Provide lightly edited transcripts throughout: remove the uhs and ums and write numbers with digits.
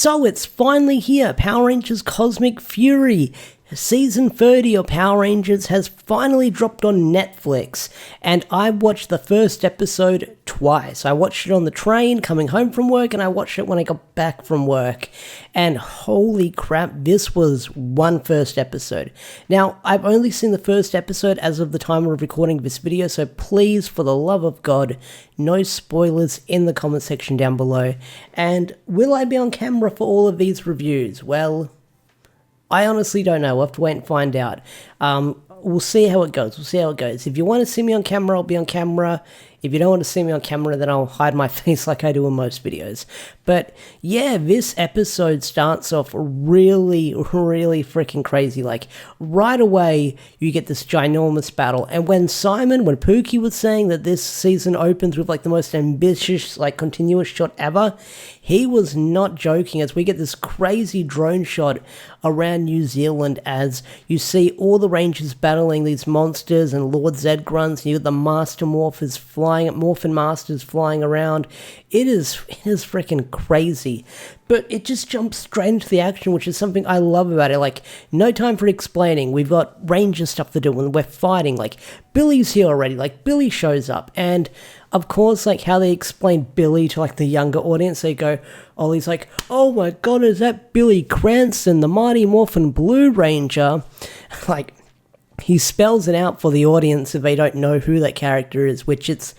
So it's finally here, Power Rangers Cosmic Fury. Season 30 of Power Rangers has finally dropped on Netflix, and I watched the first episode twice. I watched it on the train coming home from work, and I watched it when I got back from work. And holy crap, this was one first episode. Now, I've only seen the first episode as of the time of recording this video, so please, for the love of God, no spoilers in the comment section down below. And will I be on camera for all of these reviews? Well, I honestly don't know. We'll have to wait and find out. We'll see how it goes. If you want to see me on camera, I'll be on camera. If you don't want to see me on camera, then I'll hide my face like I do in most videos. But yeah, this episode starts off really freaking crazy. Like, right away, you get this ginormous battle. And when Pookie was saying that this season opens with like the most ambitious, like continuous shot ever, he was not joking, as we get this crazy drone shot around New Zealand as you see all the Rangers battling these monsters and Lord Zed grunts, and you get the Master Morphin Masters flying around. It is freaking crazy. But it just jumps straight into the action, which is something I love about it. Like, no time for explaining. We've got Ranger stuff to do, and we're fighting. Like, Billy's here already. Like, Billy shows up, and of course, like, how they explain Billy to, like, the younger audience, they go, Ollie's like, oh my god, is that Billy Cranston, the Mighty Morphin Blue Ranger? Like, he spells it out for the audience if they don't know who that character is, which it's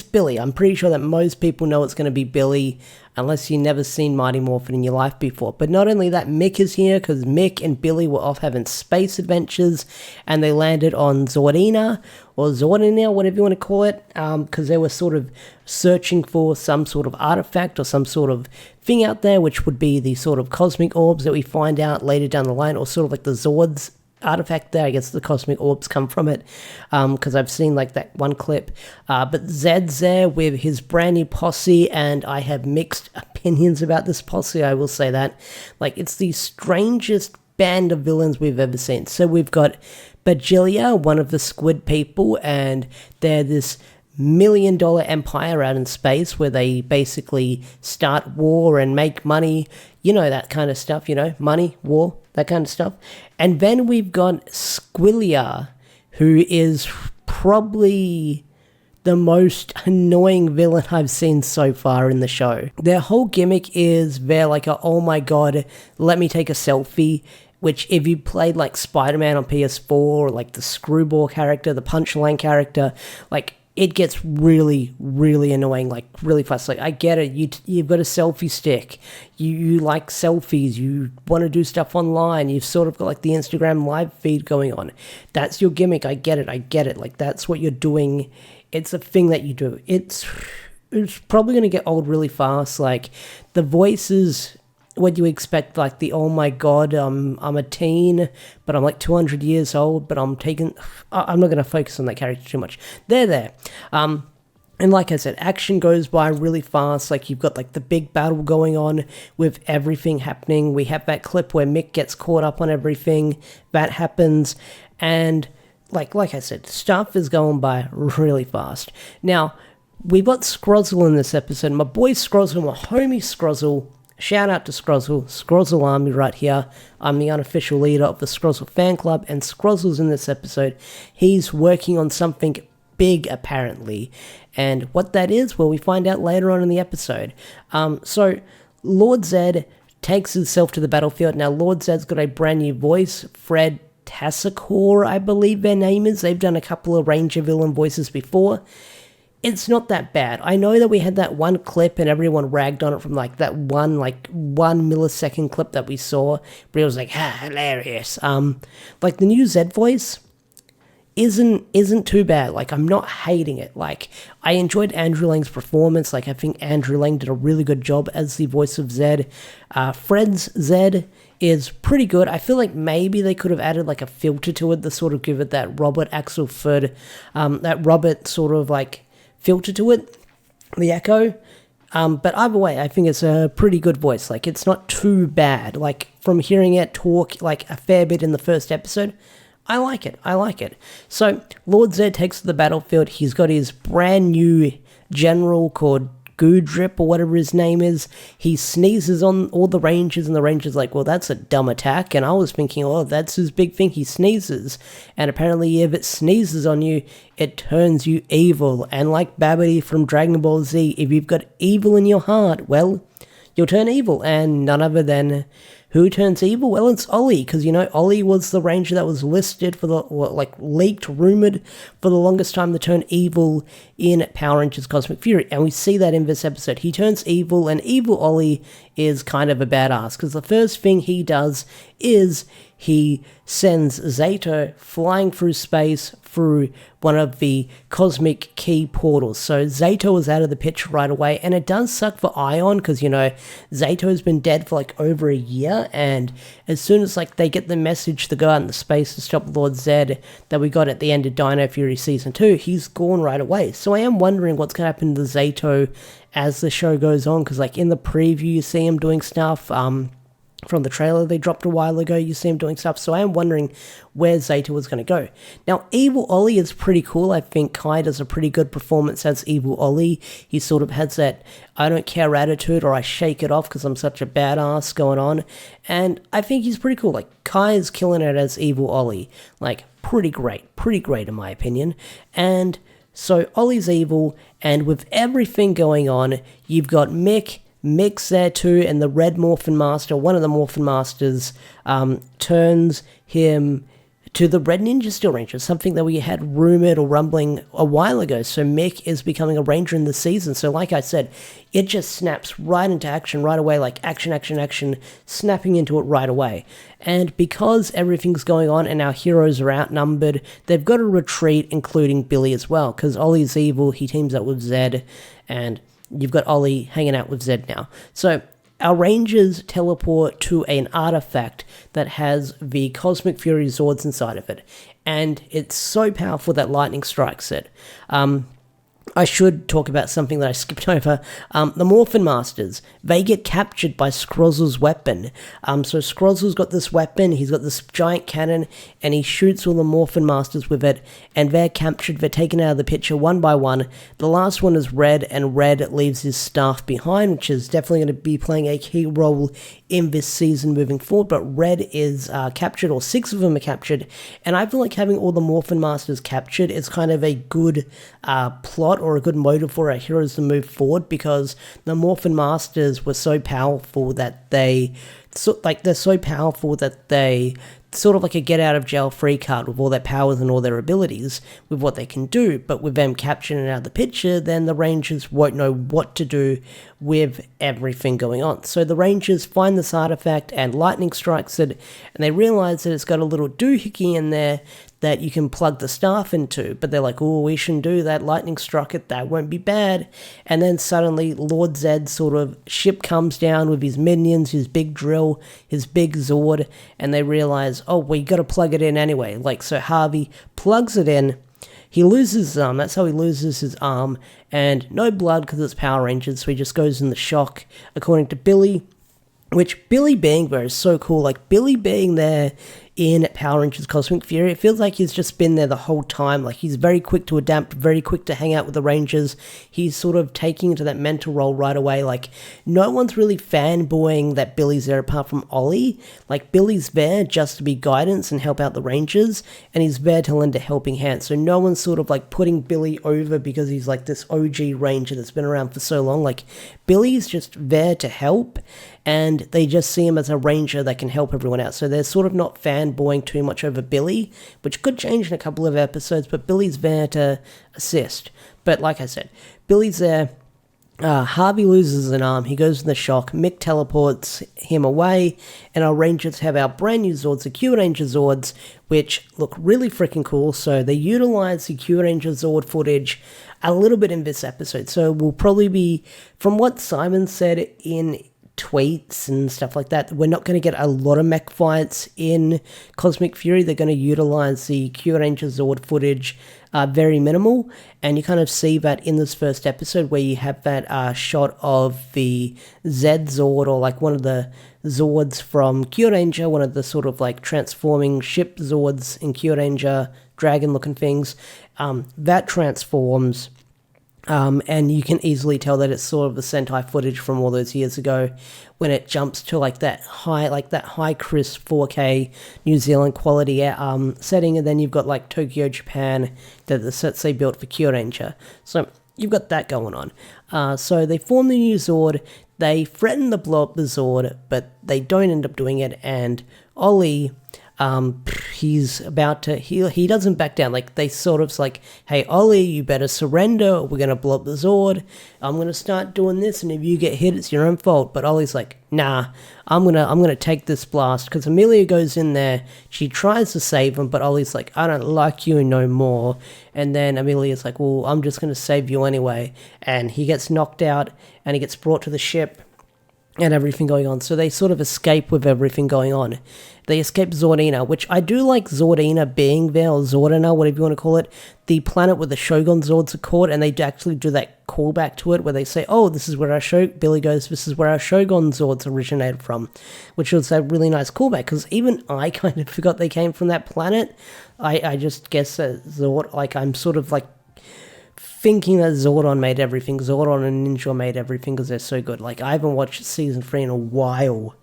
Billy. I'm pretty sure that most people know it's going to be Billy, unless you've never seen Mighty Morphin in your life before. But not only that, Mick is here, because Mick and Billy were off having space adventures, and they landed on Zordina, or Zordina, whatever you want to call it, because they were sort of searching for some sort of artifact or some sort of thing out there, which would be the sort of cosmic orbs that we find out later down the line, or sort of like the Zords artifact there. I guess the cosmic orbs come from it, because I've seen like that one clip. But Zed's there with his brand new posse, and I have mixed opinions about this posse, I will say that. Like, it's the strangest band of villains we've ever seen. So we've got Bajilia, one of the squid people, and they're this $1 million empire out in space where they basically start war and make money, you know, that kind of stuff, you know, money, war, that kind of stuff. And then we've got Squillia, who is probably the most annoying villain I've seen so far in the show. Their whole gimmick is they're like a, oh my god, let me take a selfie, which if you played like Spider-Man on PS4, or like the Screwball character, the Punchline character, like, it gets really annoying, like, really fast. Like, I get it, you've got a selfie stick, you like selfies, you want to do stuff online, you've sort of got like the Instagram live feed going on. That's your gimmick, I get it, like, that's what you're doing, it's a thing that you do. It's probably going to get old really fast. Like, the voices, what you expect, like the, oh my god, I'm a teen, but I'm like 200 years old, but I'm not going to focus on that character too much. They're there. And like I said, action goes by really fast. Like, you've got like the big battle going on with everything happening. We have that clip where Mick gets caught up on everything. That happens. And like I said, stuff is going by really fast. Now, we've got Scrozzle in this episode. My boy Scrozzle, my homie Scrozzle. Shout out to Scrozzle Army right here. I'm the unofficial leader of the Scrozzle fan club, and Scrozzle's in this episode. He's working on something big, apparently. And what that is, well, we find out later on in the episode. So, Lord Zed takes himself to the battlefield. Now, Lord Zed's got a brand new voice, Fred Tassacor, I believe their name is. They've done a couple of Ranger villain voices before. It's not that bad. I know that we had that one clip and everyone ragged on it from like that one millisecond clip that we saw, but it was like, hilarious. Like, the new Zed voice isn't too bad. Like, I'm not hating it. Like, I enjoyed Andrew Lang's performance. Like, I think Andrew Lang did a really good job as the voice of Zed. Fred's Zed is pretty good. I feel like maybe they could have added like a filter to it to sort of give it that Robert Axelford, that Robert sort of like filter to it, the echo. But either way, I think it's a pretty good voice. Like, it's not too bad. Like, from hearing it talk like a fair bit in the first episode, I like it. So, Lord Zed takes to the battlefield. He's got his brand new general called Goodrip or whatever his name is, he sneezes on all the Rangers, and the Rangers like, well, that's a dumb attack. And I was thinking, oh, that's his big thing, he sneezes. And apparently if it sneezes on you, it turns you evil. And like Babidi from Dragon Ball Z, if you've got evil in your heart, well, you'll turn evil. And none other than who turns evil? Well, it's Ollie, because, Ollie was the Ranger that was listed for leaked, rumored for the longest time to turn evil in Power Rangers Cosmic Fury. And we see that in this episode. He turns evil, and evil Ollie is kind of a badass, because the first thing he does is he sends Zato flying through space through one of the cosmic key portals. So Zato was out of the picture right away, and it does suck for Ion, because, Zato's been dead for over a year, and as soon as they get the message to go out into space to stop Lord Zed that we got at the end of Dino Fury Season 2, he's gone right away. So I am wondering what's going to happen to Zato as the show goes on, because in the preview you see him doing stuff, from the trailer they dropped a while ago, you see him doing stuff, so I am wondering where Zato was going to go. Now, Evil Ollie is pretty cool. I think Kai does a pretty good performance as Evil Ollie. He sort of has that I don't care attitude, or I shake it off because I'm such a badass going on, and I think he's pretty cool. Kai is killing it as Evil Ollie. Pretty great in my opinion. And so Ollie's evil, and with everything going on, you've got Mick's there too, and the Red Morphin Master, one of the Morphin Masters, turns him to the Red Ninja Steel Ranger, something that we had rumored or rumbling a while ago. So Mick is becoming a Ranger in the season. So like I said, it just snaps right into action right away, action, snapping into it right away. And because everything's going on and our heroes are outnumbered, they've got to retreat, including Billy as well, because Ollie's evil, he teams up with Zed, and you've got Ollie hanging out with Zed now. So our Rangers teleport to an artifact that has the Cosmic Fury Zords inside of it. And it's so powerful that lightning strikes it. I should talk about something that I skipped over. The Morphin Masters, they get captured by Scrozzle's weapon. So Scrozzle's got this weapon, he's got this giant cannon, and he shoots all the Morphin Masters with it, and they're captured, they're taken out of the picture one by one. The last one is Red, and Red leaves his staff behind, which is definitely going to be playing a key role in this season moving forward. But Red is captured, or 6 of them are captured, and I feel like having all the Morphin Masters captured is kind of a good plot, or a good motive for our heroes to move forward, because the Morphin Masters were so powerful that they're so powerful that they sort of like a get out of jail free card with all their powers and all their abilities with what they can do. But with them captured and out of the picture, then the Rangers won't know what to do with everything going on. So the Rangers find this artifact, and lightning strikes it, and they realize that it's got a little doohickey in there that you can plug the staff into, but they're like, oh, we shouldn't do that, lightning struck it, that won't be bad. And then suddenly Lord Zed's sort of ship comes down with his minions, his big drill, his big Zord, and they realize, oh, we gotta plug it in anyway. So Harvey plugs it in, he loses his arm, that's how he loses his arm, and no blood because it's Power Rangers, so he just goes in the shock, according to Billy, which Billy being there is so cool. Billy being there in Power Rangers Cosmic Fury, it feels like he's just been there the whole time. He's very quick to adapt, very quick to hang out with the Rangers. He's sort of taking into that mentor role right away. No one's really fanboying that Billy's there apart from Ollie. Billy's there just to be guidance and help out the Rangers, and he's there to lend a helping hand. So no one's sort of putting Billy over because he's this OG Ranger that's been around for so long. Billy's just there to help, and they just see him as a Ranger that can help everyone out. So they're sort of not fanboying too much over Billy, which could change in a couple of episodes, but Billy's there to assist. But like I said, Billy's there. Harvey loses an arm, he goes in the shock, Mick teleports him away, and our Rangers have our brand new Zords, the Q-Ranger Zords, which look really freaking cool. So they utilize the Q-Ranger Zord footage a little bit in this episode. So we'll probably be, from what Simon said in tweets and stuff like that, we're not going to get a lot of mech fights in Cosmic Fury. They're going to utilize the Q-Ranger Zord footage very minimal, and you kind of see that in this first episode where you have that shot of the Zed Zord, or one of the Zords from Q-Ranger, one of the sort of transforming ship Zords in Q-Ranger, dragon looking things, that transforms, And you can easily tell that it's sort of the Sentai footage from all those years ago when it jumps to that high crisp 4K New Zealand quality setting, and then you've got like Tokyo, Japan, the sets they built for Kyuranger. So you've got that going on. So they form the new Zord, they threaten to blow up the Zord, but they don't end up doing it, and Ollie, he's about to, he doesn't back down. Like, they sort of like, hey, Ollie, you better surrender, or we're gonna blow up the Zord. I'm gonna start doing this, and if you get hit, it's your own fault. But Ollie's like, nah, I'm gonna take this blast, because Amelia goes in there, she tries to save him, but Ollie's like, I don't like you no more. And then Amelia's like, well, I'm just gonna save you anyway. And he gets knocked out, and he gets brought to the ship, and everything going on. So they sort of escape with everything going on. They escape Zordina, which I do like Zordina being there, or Zordina, whatever you want to call it, the planet where the Shogun Zords are caught, and they actually do that callback to it where they say, oh, this is where Billy goes, this is where our Shogun Zords originated from, which was a really nice callback, because even I kind of forgot they came from that planet. I just guess that Zord, like, I'm sort of like thinking that Zordon made everything, Zordon and Ninja made everything because they're so good. Like, I haven't watched season 3 in a while,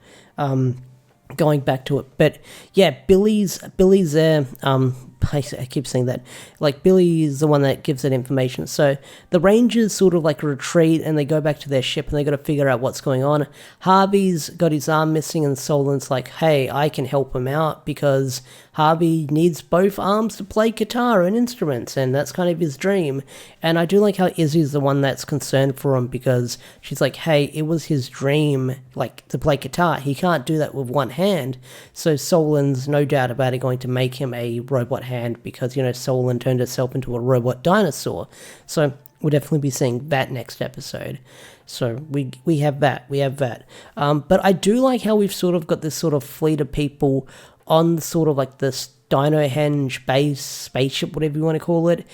going back to it. But yeah, Billy's there. I keep saying that. Like, Billy is the one that gives that information. So the Rangers sort of like retreat, and they go back to their ship, and they got to figure out what's going on. Harvey's got his arm missing, and Solan's like, hey, I can help him out, because Harvey needs both arms to play guitar and instruments, and that's kind of his dream. And I do like how Izzy's the one that's concerned for him, because she's like, hey, it was his dream, like, to play guitar. He can't do that with one hand. So Solan's no doubt about it going to make him a robot hand, because, you know, Solan turned herself into a robot dinosaur. So we'll definitely be seeing that next episode. So we have that. But I do like how we've sort of got this sort of fleet of people on sort of like this Dino Henge base, spaceship, whatever you want to call it,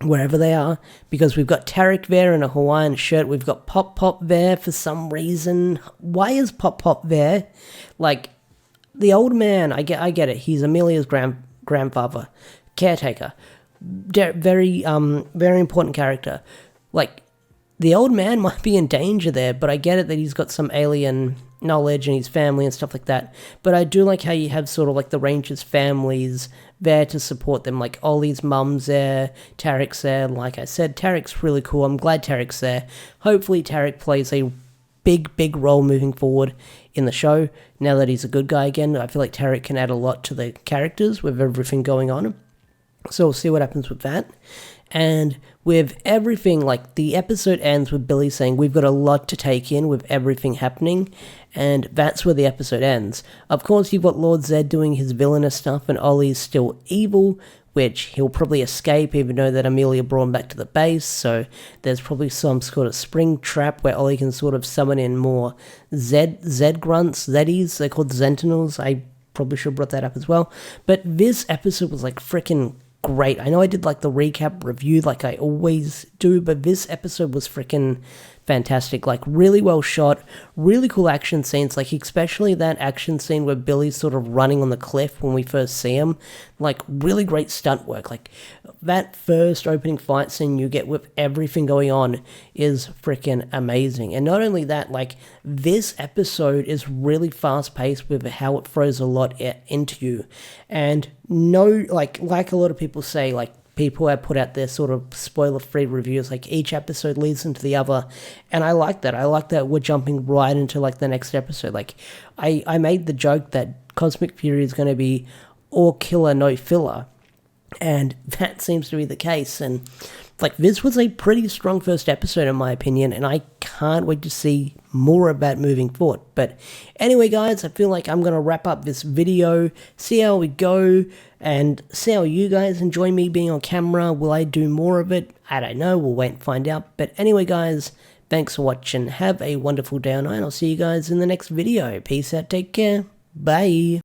wherever they are, because we've got Tarek there in a Hawaiian shirt, we've got Pop Pop there for some reason. Why is Pop Pop there? Like, the old man, I get it, he's Amelia's grandfather, caretaker, very important character. Like, the old man might be in danger there, but I get it that he's got some alien knowledge and his family and stuff like that. But I do like how you have sort of like the Rangers' families there to support them. Like, Ollie's mum's there, Tarek's there. Like I said, Tarek's really cool. I'm glad Tarek's there. Hopefully Tarek plays a big role moving forward in the show. Now that he's a good guy again, I feel like Tarek can add a lot to the characters with everything going on. So we'll see what happens with that. And with everything, like, the episode ends with Billy saying, we've got a lot to take in with everything happening, and that's where the episode ends. Of course, you've got Lord Zed doing his villainous stuff, and Ollie's still evil, which he'll probably escape, even though that Amelia brought him back to the base, so there's probably some sort of spring trap where Ollie can sort of summon in more Zed grunts, Zeddies, they're called Sentinels. I probably should have brought that up as well. But this episode was like freaking great. I know I did like the recap review like I always do, but this episode was freaking fantastic. Like, really well shot, really cool action scenes, like especially that action scene where Billy's sort of running on the cliff when we first see him. Like, really great stunt work. Like, that first opening fight scene you get with everything going on is freaking amazing. And not only that, like, this episode is really fast paced with how it throws a lot into you. And no, like a lot of people say, like, people have put out their sort of spoiler-free reviews, like each episode leads into the other, and I like that. I like that we're jumping right into like the next episode. Like, I made the joke that Cosmic Fury is going to be all killer, no filler, and that seems to be the case. And like, this was a pretty strong first episode in my opinion, and I can't wait to see more of that moving forward. But anyway, guys, I feel like I'm going to wrap up this video, see how we go, and see how you guys enjoy me being on camera. Will I do more of it? I don't know. We'll wait and find out. But anyway, guys, thanks for watching. Have a wonderful day, and I'll see you guys in the next video. Peace out. Take care. Bye.